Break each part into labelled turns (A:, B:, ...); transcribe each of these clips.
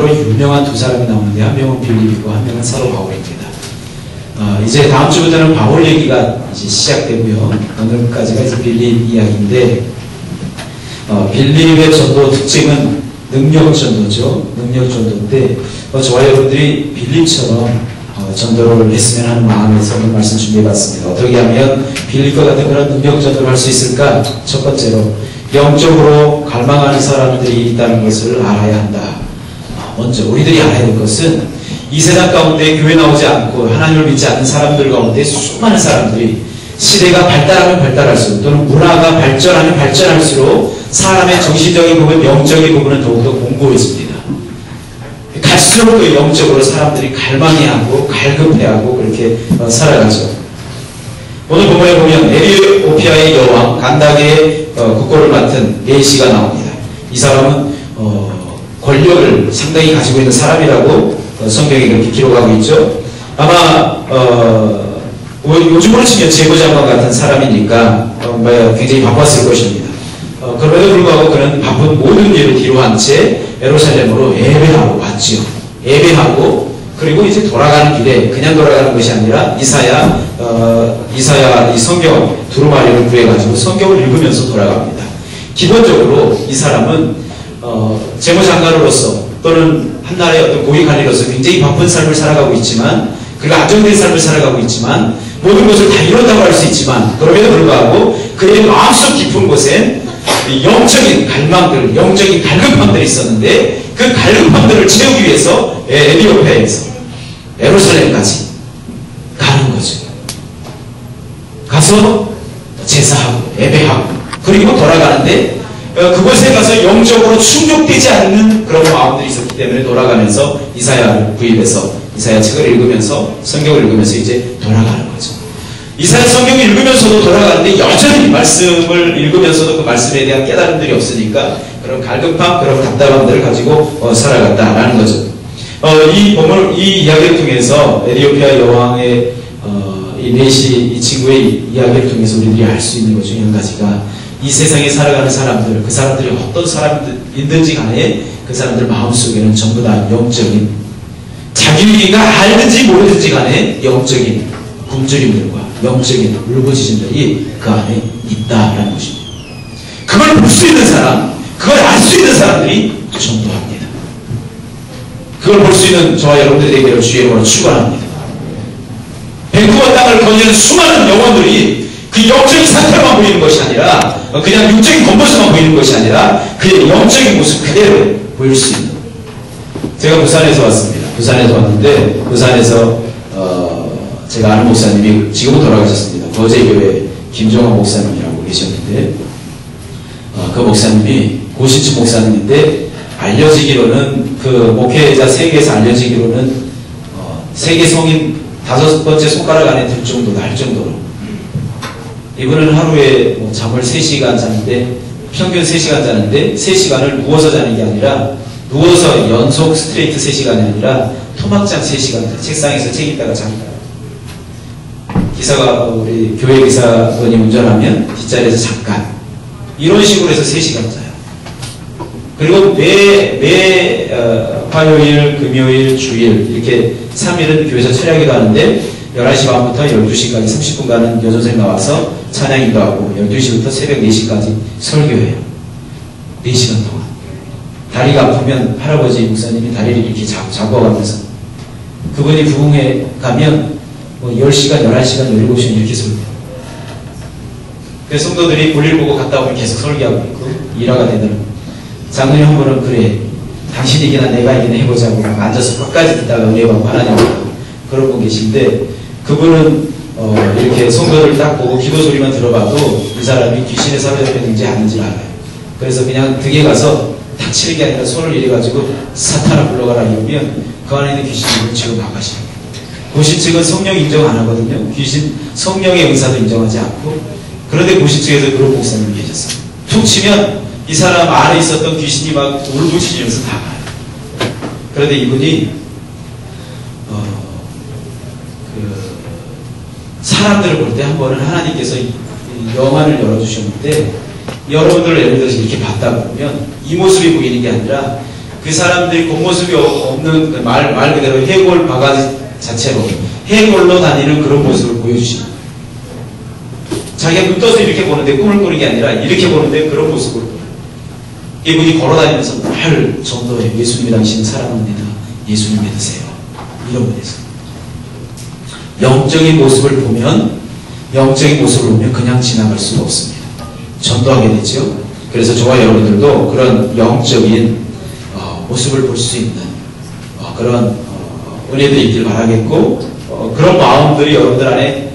A: 전도로 유명한 두 사람이 나오는데 한 명은 빌립이고 한 명은 사도 바울입니다. 이제 다음 주부터는 바울 얘기가 이제 시작되고요. 오늘까지가 이제 빌립 이야기인데, 빌립의 전도 특징은 능력 전도죠. 능력 전도인데, 저와 여러분들이 빌립처럼 전도를 했으면 하는 마음에서 오늘 말씀 준비해봤습니다. 어떻게 하면 빌립과 같은 그런 능력 전도를 할 수 있을까? 첫 번째로 영적으로 갈망하는 사람들이 있다는 것을 알아야 한다. 먼저 우리들이 알아야 할 것은 이 세상 가운데 교회 나오지 않고 하나님을 믿지 않는 사람들 가운데 수많은 사람들이 시대가 발달하면 발달할수록 또는 문화가 발전하면 발전할수록 사람의 정신적인 부분, 영적인 부분은 더욱더 공고해집니다. 갈수록 그 영적으로 사람들이 갈망해하고 갈급해하고 그렇게 살아가죠. 오늘 본문에 보면 에티오피아의 여왕 간다게의 국고를 맡은 네시가 나옵니다. 이 사람은 권력을 상당히 가지고 있는 사람이라고 성경에 그렇게 기록하고 있죠. 아마 요즘으로 치면 제보장관 같은 사람이니까 굉장히 바빴을 것입니다. 그럼에도 불구하고 그는 바쁜 모든 일을 뒤로한 채 예루살렘으로 예배하고 왔지요. 예배하고 그리고 이제 돌아가는 길에 그냥 돌아가는 것이 아니라 이사야 이 성경 두루마리를 구해가지고 성경을 읽으면서 돌아갑니다. 기본적으로 이 사람은 재무장관으로서 또는 한 나라의 어떤 고위 관리로서 굉장히 바쁜 삶을 살아가고 있지만, 그리고 안정된 삶을 살아가고 있지만, 모든 것을 다 이뤘다고 할 수 있지만, 그럼에도 불구하고 그의 마음속 깊은 곳엔 영적인 갈망들, 영적인 갈급함들이 있었는데, 그 갈급함들을 채우기 위해서 에티오피아에서 예루살렘까지 가는 거죠. 가서 제사하고 예배하고 그리고 돌아가는데, 그곳에 가서 영적으로 충족되지 않는 그런 마음들이 있었기 때문에 돌아가면서 이사야를 구입해서 이사야 책을 읽으면서 성경을 읽으면서 이제 돌아가는 거죠. 이사야 성경을 읽으면서도 돌아가는데 여전히 말씀을 읽으면서도 그 말씀에 대한 깨달음들이 없으니까 그런 갈급함, 그런 답답함들을 가지고 살아갔다라는 거죠. 이 이야기를 통해서 에티오피아 여왕의 이 네시 이 친구의 이야기를 통해서 우리들이 알 수 있는 것 중에 한 가지가, 이 세상에 살아가는 사람들, 그 사람들이 어떤 사람들인지 간에 그 사람들 마음속에는 전부 다 영적인, 자기가 알든지 모르든지 간에 영적인 굶주림들과 영적인 울부짖음들이 그 안에 있다라는 것입니다. 그걸 볼 수 있는 사람, 그걸 알 수 있는 사람들이 전도합니다. 그걸 볼 수 있는 저와 여러분들이 되기를 주의 이름으로 축원합니다. 밴쿠버 땅을 거니는 수많은 영혼들이 그 영적인 상태만 보이는 것이 아니라, 그냥 육적인 겉모습만 보이는 것이 아니라 그의 영적인 모습 그대로 보일 수 있는. 제가 부산에서 왔습니다. 부산에서 왔는데, 부산에서 제가 아는 목사님이 지금은 돌아가셨습니다. 거제교회 김종환 목사님이라고 계셨는데, 그 목사님이 고신층 목사님인데, 알려지기로는 그 목회자 세계에서 알려지기로는 세계 성인 5번째 손가락 안에 들 정도다 할 정도로, 이분은 하루에 잠을 3시간 자는데, 평균 3시간 자는데 3시간을 누워서 자는 게 아니라, 누워서 연속 스트레이트 3시간이 아니라 토막장 3시간 책상에서 책 읽다가 잡니다. 기사가 우리 교회 기사분이 운전하면 뒷자리에서 잠깐 이런 식으로 해서 3시간 자요. 그리고 매 화요일, 금요일, 주일 이렇게 3일은 교회에서 철야기도 하는데 11시 반부터 12시까지 30분간은 여전생 나와서 찬양기도 하고 12시부터 새벽 4시까지 설교해요. 4시간 동안. 다리가 아프면 할아버지 목사님이 다리를 이렇게 잡아가면서, 그분이 부흥회 가면 10시간, 11시간, 17시간 이렇게 설교해요. 그래서 성도들이 볼일 보고 갔다 오면 계속 설교하고 있고 일화가 되더라고요. 장로님 한 분은 그래, 당신이 이기나 내가 이기나 해보자고 앉아서 끝까지 듣다가 은혜받고 하나님 그런 분 계신데, 그분은 이렇게 성도를 딱 보고 기도 소리만 들어봐도 이 사람이 귀신의 사로잡혔는지 아닌지 알아요. 그래서 그냥 등에 가서 탁 치는 게 아니라 손을 이래가지고 사탄을 불러가라 이러면 그 안에 있는 귀신이 물치고 나가시는 거예요. 고신측은 성령 인정 안 하거든요. 귀신 성령의 은사도 인정하지 않고. 그런데 고신측에서 그런 목사님이 계셨어요. 툭 치면 이 사람 안에 있었던 귀신이 막 울부짖으면서 나가요. 그런데 이분이 사람들을 볼 때 한 번은 하나님께서 영안을 열어주셨는데, 여러분들 예를 들어서 이렇게 봤다 그러면 이 모습이 보이는 게 아니라 그 사람들이 겉모습이 없는 말 그대로 해골 바가지 자체로 해골로 다니는 그런 모습을 보여주십니다. 자기가 눈 떠서 이렇게 보는데 꿈을 꾸는 게 아니라 이렇게 보는데 그런 모습으로 보여요. 이분이 걸어다니면서 늘 전도해. 예수님이 당신은 사랑합니다. 예수님 믿으세요. 이런 분에서 영적인 모습을 보면 그냥 지나갈 수가 없습니다. 전도하게 되죠. 그래서 저와 여러분들도 그런 영적인 모습을 볼 수 있는 그런 은혜들이 있길 바라겠고 그런 마음들이 여러분들 안에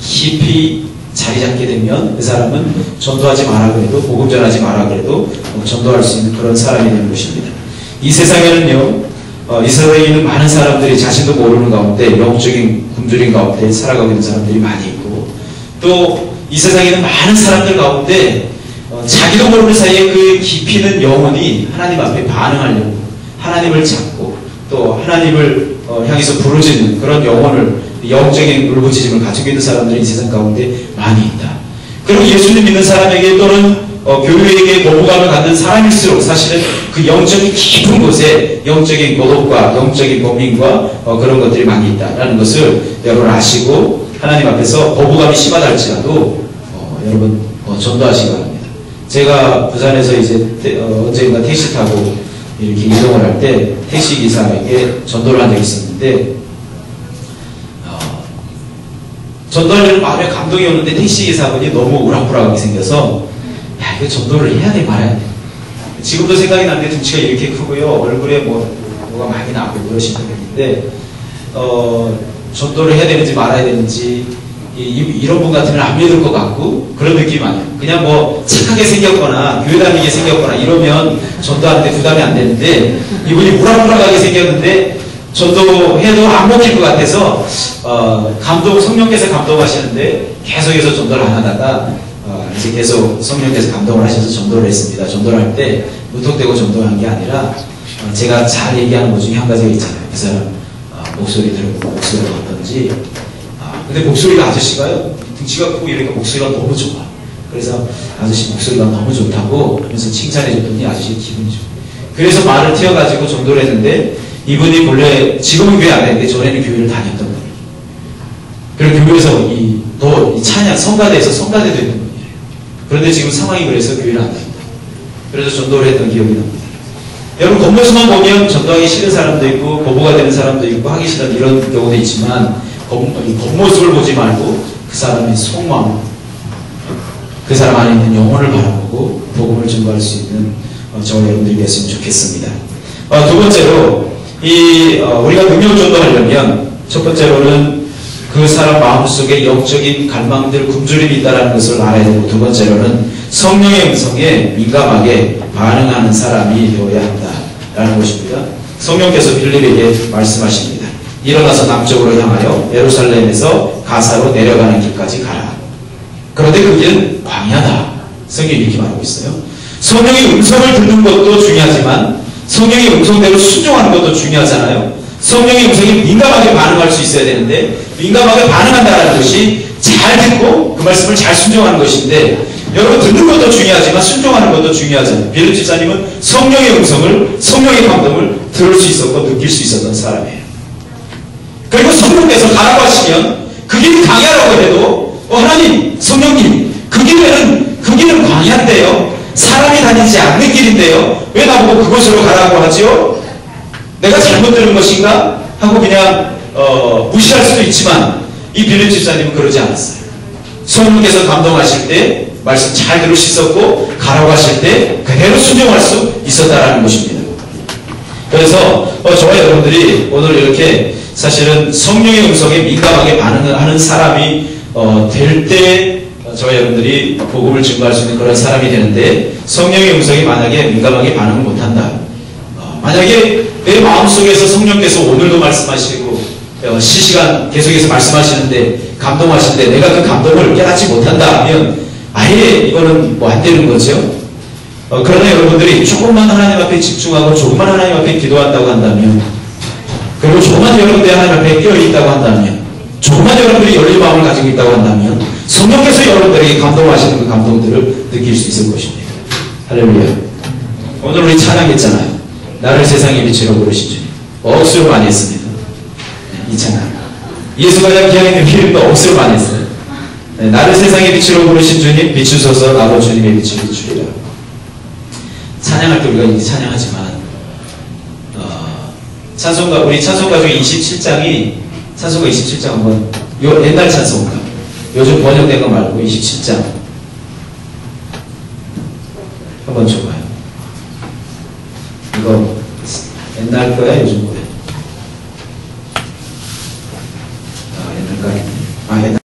A: 깊이 자리 잡게 되면 그 사람은 전도하지 마라 그래도 복음 전하지 마라 그래도 전도할 수 있는 그런 사람이 되는 것입니다. 이 세상에는요 이 세상에 있는 많은 사람들이 자신도 모르는 가운데 영적인 굶주림 가운데 살아가고 있는 사람들이 많이 있고 또 이 세상에 있는 많은 사람들 가운데 자기도 모르는 사이에 그 깊이 있는 영혼이 하나님 앞에 반응하려고 하나님을 찾고 또 하나님을 향해서 부르짖는 그런 영혼을 영적인 울부짖음을 가지고 있는 사람들이 이 세상 가운데 많이 있다. 그리고 예수님 믿는 사람에게 또는 교회에게 거부감을 갖는 사람일수록 사실은 그 영적인 깊은 곳에 영적인 고독과 영적인 고민과 그런 것들이 많이 있다라는 것을 여러분 아시고 하나님 앞에서 거부감이 심하다 할지라도 여러분 전도하시기 바랍니다. 제가 부산에서 이제 언젠가 택시 타고 이렇게 이동을 할 때 택시 기사에게 전도를 한 적이 있었는데 전도하려는 마음에 감동이 오는데 택시 기사분이 너무 우락부락하게 생겨서 야 이거 전도를 해야 돼 말아야 돼. 지금도 생각이 나는데 등치가 이렇게 크고요 얼굴에 뭐가 많이 나고 그러시는 분인데 전도를 해야 되는지 말아야 되는지 이런 분 같으면 안 믿을 것 같고 그런 느낌이 아니에요. 그냥 뭐 착하게 생겼거나 교회 다니게 생겼거나 이러면 전도하는데 부담이 안 되는데 이분이 우락부락하게 생겼는데 전도해도 안 먹힐 것 같아서 성령께서 감동하시는데 계속해서 전도를 안 하다가 이제 계속 성령께서 감동을 하셔서 전도를 했습니다. 전도를 할 때 무턱대고 전도한 게 아니라 제가 잘 얘기하는 것 중에 한 가지가 있잖아요. 그 사람 목소리 들으면 목소리가 어떤지 근데 목소리가 아저씨가요 등치가 크고 이러니까 목소리가 너무 좋아. 그래서 아저씨 목소리가 너무 좋다고 하면서 칭찬해 줬더니 아저씨 기분이 좋아. 그래서 말을 튀어가지고 전도를 했는데 이분이 본래 지금은 교회 안 다니는데 전에는 교회를 다녔던 분이에요. 그리고 교회에서 이 찬양 성가대에서 성가대도 했던 분이에요. 그런데 지금 상황이 그래서 교회를 안 다닌다. 그래서 전도를 했던 기억이 납니다. 여러분 겉모습만 보면 전도하기 싫은 사람도 있고 거부가 되는 사람도 있고 하기 싫은 이런 경우도 있지만 겉모습을 보지 말고 그 사람의 속마음 그 사람 안에 있는 영혼을 바라보고 복음을 전도할 수 있는 저와 여러분들이 되었으면 좋겠습니다. 두 번째로 우리가 능력 전도하려면 첫 번째로는 그 사람 마음속에 영적인 갈망들 굶주림이 있다는 것을 알아야 되고 두 번째로는 성령의 음성에 민감하게 반응하는 사람이 되어야 한다라는 것입니다. 성령께서 빌립에게 말씀하십니다. 일어나서 남쪽으로 향하여 예루살렘에서 가사로 내려가는 길까지 가라. 그런데 그 길은 광야다. 성경이 이렇게 말하고 있어요. 성령의 음성을 듣는 것도 중요하지만 성령의 음성대로 순종하는 것도 중요하잖아요. 성령의 음성에 민감하게 반응할 수 있어야 되는데 민감하게 반응한다는 것이 잘 듣고 그 말씀을 잘 순종하는 것인데 여러분 듣는 것도 중요하지만 순종하는 것도 중요하잖아요. 빌립 집사님은 성령의 음성을 성령의 감동을 들을 수 있었고 느낄 수 있었던 사람이에요. 그리고 성령께서 가라고 하시면 그 길이 광야라고 해도 하나님 성령님 그 길은 광야인데요 사람이 다니지 않는 길인데요 왜 나보고 그곳으로 가라고 하죠? 내가 잘못 들은 것인가? 하고 그냥 무시할 수도 있지만 이 빌립 집사님은 그러지 않았어요. 성령께서 감동하실 때 말씀 잘 들을 수 있었고 가라고 하실 때 그대로 순종할 수 있었다라는 것입니다. 그래서 저와 여러분들이 오늘 이렇게 사실은 성령의 음성에 민감하게 반응하는 사람이 될 때 저와 여러분들이 복음을 증거할 수 있는 그런 사람이 되는데 성령의 음성이 만약에 민감하게 반응을 못한다. 만약에 내 마음속에서 성령께서 오늘도 말씀하시고 실시간 계속해서 말씀하시는데 감동하시는데 내가 그 감동을 깨닫지 못한다 하면 아예 이거는 뭐 안 되는 거죠. 그러나 여러분들이 조금만 하나님 앞에 집중하고 조금만 하나님 앞에 기도한다고 한다면 그리고 조금만 여러분들이 하나님 앞에 깨어있다고 한다면 조금만 여러분들이 열린 마음을 가지고 있다고 한다면 성령께서 여러분들에게 감동하시는 그 감동들을 느낄 수 있을 것입니다. 할렐루야. 오늘 우리 찬양했잖아요. 나를 세상의 빛으로 부르신 주님. 억수로 많이 했습니다. 이 찬양. 예수가 기하에 있는 기름도 억수로 많이 했어요. 네, 나를 세상의 빛으로 부르신 주님, 비추소서 나로 주님의 빛을 비추리라. 찬양할 때 우리가 이제 찬양하지만, 찬송가, 우리 찬송가 중에 27장이, 찬송가 27장 한번, 옛날 찬송가, 요즘 번역된 거 말고 27장. 한번 줘봐요. 이거 옛날 거야, 요즘 거야?